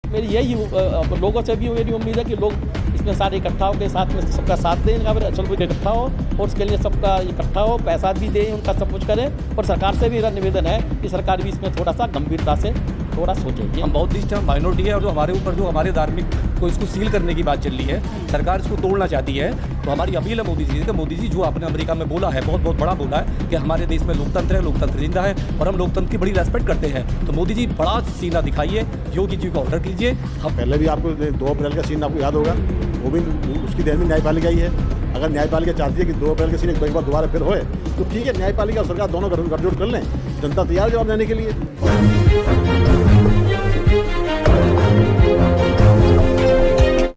मेरी यही लोगों से भी मेरी उम्मीद है कि लोग इसमें सारे इकट्ठा होकर साथ में सबका साथ दें, सब कुछ इकट्ठा हो और उसके लिए सबका इकट्ठा हो, पैसा भी दें, उनका सब कुछ करें। और सरकार से भी मेरा निवेदन है कि सरकार भी इसमें थोड़ा सा गंभीरता से थोड़ा सोचेंगे। हम बहुत निष्ठ माइनॉरिटी है और जो हमारे ऊपर जो हमारे धार्मिक को इसको सील करने की बात चल रही है, सरकार इसको तोड़ना चाहती है। तो हमारी अपील है मोदी जी कि मोदी जी जो आपने अमेरिका में बोला है, बहुत बड़ा बोला है कि हमारे देश में लोकतंत्र है, लोकतंत्र जिंदा है और हम लोकतंत्र की बड़ी रेस्पेक्ट करते हैं। तो मोदी जी बड़ा सीना दिखाइए, योगी जी को ऑर्डर कीजिए। हम पहले भी आपको 2 अप्रैल का सीन आपको याद होगा, वो भी उसकी देन में न्यायपालिका ही है। अगर न्यायपालिका चाहती है कि 2 अप्रैल के सीन एक बार दोबारा फिर होए तो ठीक है, न्यायपालिका और सरकार दोनों गठजोड़ कर लें, जनता तैयार जवाब देने के लिए।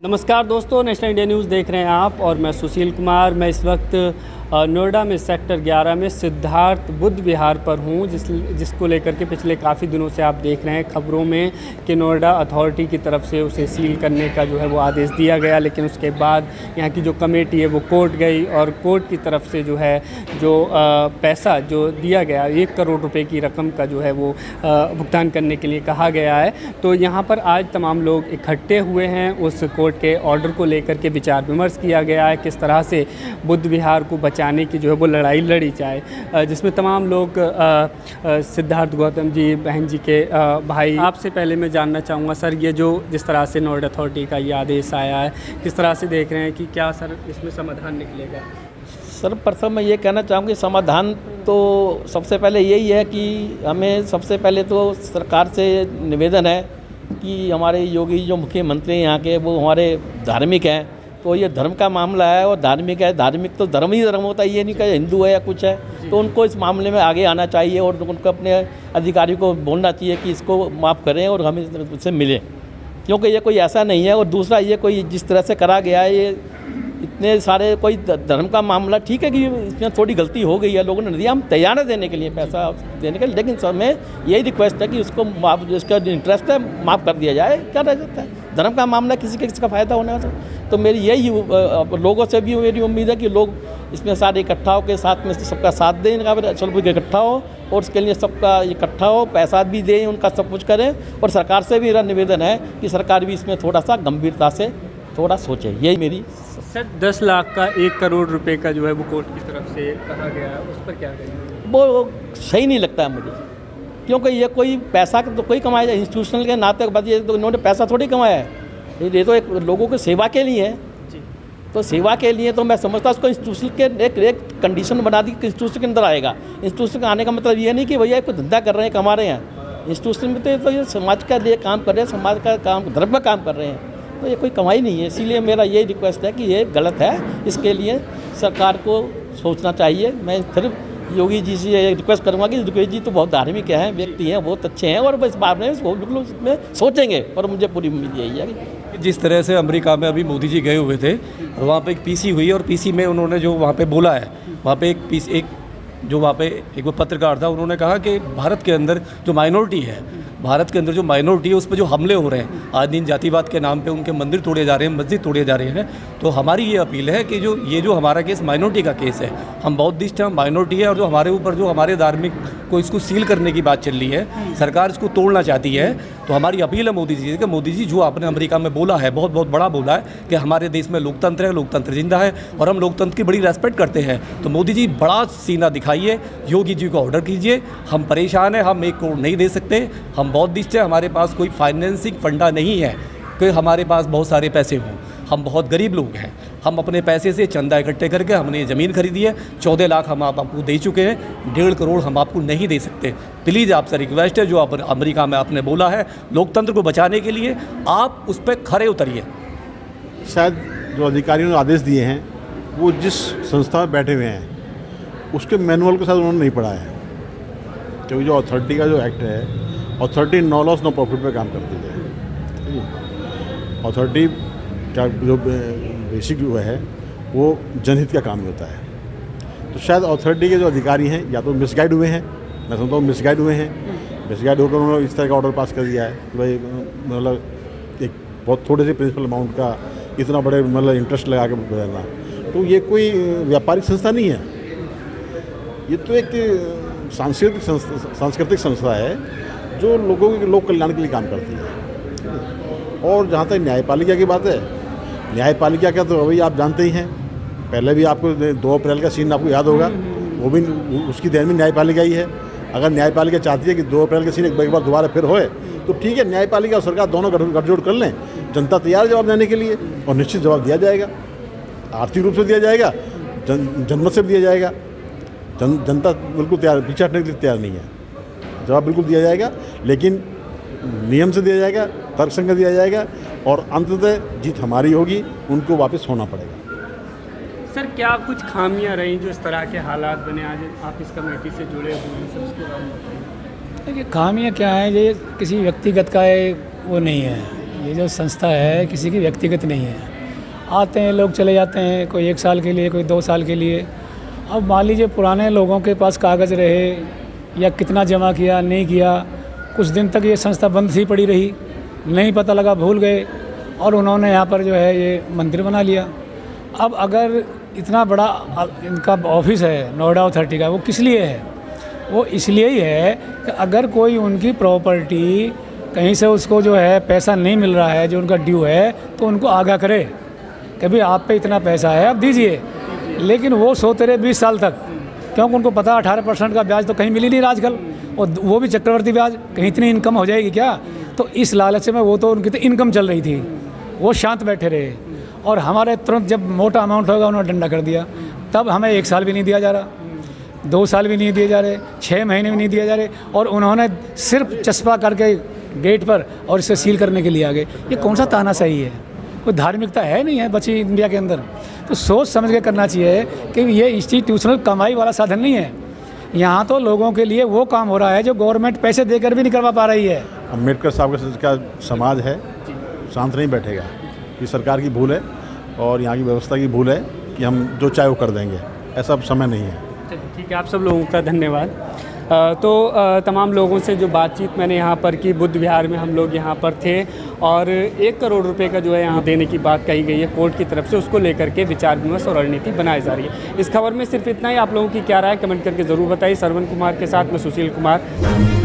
नमस्कार दोस्तों, नेशनल इंडिया न्यूज़ देख रहे हैं आप और मैं सुशील कुमार। मैं इस वक्त नोएडा में सेक्टर 11 में सिद्धार्थ बुद्ध विहार पर हूँ, जिसको लेकर के पिछले काफ़ी दिनों से आप देख रहे हैं खबरों में कि नोएडा अथॉरिटी की तरफ से उसे सील करने का जो है वो आदेश दिया गया। लेकिन उसके बाद यहाँ की जो कमेटी है वो कोर्ट गई और कोर्ट की तरफ से जो है जो पैसा जो दिया गया 1 करोड़ रुपए की रकम का जो है वो भुगतान करने के लिए कहा गया है। तो यहाँ पर आज तमाम लोग इकट्ठे हुए हैं, उस कोर्ट के ऑर्डर को लेकर के विचार विमर्श किया गया है, किस तरह से बुद्ध विहार को बचाने की जो है वो लड़ाई लड़ी जाए, जिसमें तमाम लोग सिद्धार्थ गौतम जी, बहन जी के भाई। आपसे पहले मैं जानना चाहूँगा सर, ये जो जिस तरह से नोएडा अथॉरिटी का ये आदेश आया है, किस तरह से देख रहे हैं कि क्या सर इसमें समाधान निकलेगा? सर प्रथम मैं ये कहना चाहूँगी, समाधान तो सबसे पहले यही है कि हमें सबसे पहले तो सरकार से निवेदन है कि हमारे योगी जो मुख्यमंत्री हैं यहाँ के, वो हमारे धार्मिक हैं। तो ये धर्म का मामला है और धार्मिक है, धार्मिक तो धर्म ही धर्म होता है, ये नहीं कि हिंदू है या कुछ है। तो उनको इस मामले में आगे आना चाहिए और उनको अपने अधिकारी को बोलना चाहिए कि इसको माफ़ करें और हमें उससे मिलें, क्योंकि ये कोई ऐसा नहीं है। और दूसरा, ये कोई जिस तरह से करा गया है, ये इतने सारे कोई धर्म का मामला, ठीक है कि इसमें थोड़ी गलती हो गई है, लोगों ने दिया, हम तैयार है देने के लिए, पैसा देने के लिए। लेकिन सर में यही रिक्वेस्ट है कि उसको माफ, जिसका इंटरेस्ट है माफ़ कर दिया जाए। क्या रह जाता है, धर्म का मामला, किसी का फ़ायदा होने वाला। तो मेरी यही लोगों से भी मेरी उम्मीद है कि लोग इसमें सारे इकट्ठा होकर साथ में सबका साथ दें, सब कुछ इकट्ठा हो और उसके लिए सबका इकट्ठा हो, पैसा भी दें, उनका सब कुछ करें। और सरकार से भी मेरा निवेदन है कि सरकार भी इसमें थोड़ा सा गंभीरता से थोड़ा सोचे। यही मेरी सर 10 लाख का 1 करोड़ रुपए का जो है वो कोर्ट की तरफ से कहा गया है, उस पर क्या कहेंगे? वो सही नहीं लगता है मुझे, क्योंकि ये कोई पैसा तो कोई कमाया जाए, इंस्टीट्यूशनल के नाते बाद ये तो इन्होंने पैसा थोड़ी कमाया है, ये तो एक लोगों की सेवा के लिए है। तो सेवा के लिए तो मैं समझता हूँ उसको इंस्टीट्यूशन के एक कंडीशन बना दी कि इंस्टीट्यूशन के अंदर आएगा। इंस्टीट्यूशन का आने का मतलब ये नहीं कि भैया कोई धंधा कर रहे हैं, कमा रहे हैं। इंस्टीट्यूशन में तो ये समाज का लिए काम कर रहे हैं, समाज का काम, धर्म का काम कर रहे हैं, तो ये कोई कमाई नहीं है। इसीलिए मेरा यही रिक्वेस्ट है कि ये गलत है, इसके लिए सरकार को सोचना चाहिए। मैं सिर्फ योगी जी से ये रिक्वेस्ट करूँगा कि योगी जी तो बहुत धार्मिक हैं, व्यक्ति हैं, बहुत अच्छे हैं और इस बारे में बिल्कुल उसमें सोचेंगे। और मुझे पूरी उम्मीद यही है कि जिस तरह से अमेरिका में अभी मोदी जी गए हुए थे, वहाँ पे एक पीसी हुई और पीसी में उन्होंने जो वहाँ पे बोला है, वहाँ पे एक वो पत्रकार था, उन्होंने कहा कि भारत के अंदर जो माइनॉरिटी है, उस पर जो हमले हो रहे हैं, आज दिन जातिवाद के नाम पे उनके मंदिर तोड़े जा रहे हैं, मस्जिद तोड़े जा रहे हैं। तो हमारी ये अपील है कि जो हमारा केस माइनॉरिटी का केस है, हम बहुत निष्ठ माइनॉरिटी है और जो हमारे ऊपर जो हमारे धार्मिक को इसको सील करने की बात चल रही है, सरकार इसको तोड़ना चाहती है। तो हमारी अपील है मोदी जी कि मोदी जी जो आपने अमेरिका में बोला है, बहुत बड़ा बोला है कि हमारे देश में लोकतंत्र है, लोकतंत्र जिंदा है और हम लोकतंत्र की बड़ी रेस्पेक्ट करते हैं। तो मोदी जी बड़ा सीना दिखाइए, योगी जी को ऑर्डर कीजिए। हम परेशान हैं, हम 1 करोड़ नहीं दे सकते, हम बहुत निश्चय, हमारे पास कोई फाइनेंसिंग फंडा नहीं है कि हमारे पास बहुत सारे पैसे हों। हम बहुत गरीब लोग हैं, हम अपने पैसे से चंदा इकट्ठे करके हमने ये ज़मीन खरीदी है। 14 लाख हम आपको दे चुके हैं, 1.5 करोड़ हम आपको नहीं दे सकते। प्लीज़ आपसे रिक्वेस्ट है, जो आप अमेरिका में आपने बोला है लोकतंत्र को बचाने के लिए, आप उस पर खरे उतरिए। शायद जो अधिकारियों ने आदेश दिए हैं, वो जिस संस्था में बैठे हुए हैं उसके मैनुअल को शायद उन्होंने नहीं पढ़ा है, क्योंकि जो अथॉरिटी का जो एक्ट है, authority no loss no profit पे काम करती है। अथॉरिटी का जो बेसिक जो है वो जनहित का काम ही होता है। तो शायद अथॉरिटी के जो अधिकारी हैं या तो मिसगाइड हुए हैं, मैं समझता हूँ मिसगाइड हुए हैं, मिसगाइड होकर उन्होंने इस तरह का ऑर्डर पास कर दिया है कि भाई मतलब एक बहुत थोड़े से प्रिंसिपल अमाउंट का इतना बड़े मतलब इंटरेस्ट लगा के बदलना। तो ये कोई व्यापारिक संस्था नहीं है, ये तो एक सांस्कृतिक संस्था है जो लोगों के लोक कल्याण के लिए काम करती है। और जहाँ तक न्यायपालिका की बात है, न्यायपालिका का तो अभी आप जानते ही हैं, पहले भी आपको 2 अप्रैल का सीन आपको याद होगा, वो भी उसकी देन में न्यायपालिका ही है। अगर न्यायपालिका चाहती है कि 2 अप्रैल के सीन एक बार दोबारा फिर होए तो ठीक है, न्यायपालिका और सरकार दोनों गठजोड़ कर लें, जनता तैयार जवाब देने के लिए, और निश्चित जवाब दिया जाएगा, आर्थिक रूप से दिया जाएगा, जनमत से भी दिया जाएगा। जनता बिल्कुल तैयार, पीछे हटने के लिए तैयार नहीं है, जवाब बिल्कुल दिया जाएगा, लेकिन नियम से दिया जाएगा, तर्कसंगत दिया जाएगा, और अंततः जीत हमारी होगी, उनको वापस होना पड़ेगा। सर, क्या कुछ खामियां रही जो इस तरह के हालात बने, आज आप इस कमेटी से जुड़े हुए हैं, सर उसके बारे में बताइए। देखिए खामियां क्या है, ये किसी व्यक्तिगत का वो नहीं है, ये जो संस्था है किसी की व्यक्तिगत नहीं है। आते हैं लोग, चले जाते हैं, कोई 1 साल के लिए, कोई 2 साल के लिए। अब मान लीजिए पुराने लोगों के पास कागज़ रहे या कितना जमा किया नहीं किया, कुछ दिन तक ये संस्था बंद सी पड़ी रही, नहीं पता लगा, भूल गए, और उन्होंने यहाँ पर जो है ये मंदिर बना लिया। अब अगर इतना बड़ा इनका ऑफिस है नोएडा अथॉरिटी का, वो किस लिए है? वो इसलिए ही है कि अगर कोई उनकी प्रॉपर्टी कहीं से उसको जो है पैसा नहीं मिल रहा है जो उनका ड्यू है, तो उनको आगाह करे कि भाई आप पे इतना पैसा है, आप दीजिए। लेकिन वो सोते रहे 20 साल तक, क्योंकि उनको पता 18% का ब्याज तो कहीं मिल ही नहीं रहा आजकल, और वो भी चक्रवर्ती ब्याज, कहीं इतनी इनकम हो जाएगी क्या? तो इस लालच में वो तो उनकी तो इनकम चल रही थी, वो शांत बैठे रहे, और हमारे तुरंत जब मोटा अमाउंट होगा उन्होंने डंडा कर दिया। तब हमें 1 साल भी नहीं दिया जा रहा, 2 साल भी नहीं दिए जा रहे, 6 महीने भी नहीं दिए जा रहे, और उन्होंने सिर्फ चस्पा करके गेट पर और इसे सील करने के लिए आ गए। ये कौन सा तानाशाही है? कोई धार्मिकता है नहीं है बची इंडिया के अंदर। तो सोच समझ के करना चाहिए कि ये इंस्टीट्यूशनल कमाई वाला साधन नहीं है। यहाँ तो लोगों के लिए वो काम हो रहा है जो गवर्नमेंट पैसे देकर भी नहीं करवा पा रही है। अम्बेडकर साहब का समाज है, शांत नहीं बैठेगा। ये सरकार की भूल है और यहाँ की व्यवस्था की भूल है कि हम जो चाहे वो कर देंगे, ऐसा समय नहीं है। ठीक है, आप सब लोगों का धन्यवाद। तमाम लोगों से जो बातचीत मैंने यहाँ पर की, बुद्ध विहार में हम लोग यहाँ पर थे, और 1 करोड़ रुपए का जो है यहाँ देने की बात कही गई है कोर्ट की तरफ से, उसको लेकर के विचार विमर्श और रणनीति बनाई जा रही है। इस खबर में सिर्फ इतना ही। आप लोगों की क्या राय कमेंट करके ज़रूर बताइए। सरवन कुमार के साथ मैं सुशील कुमार।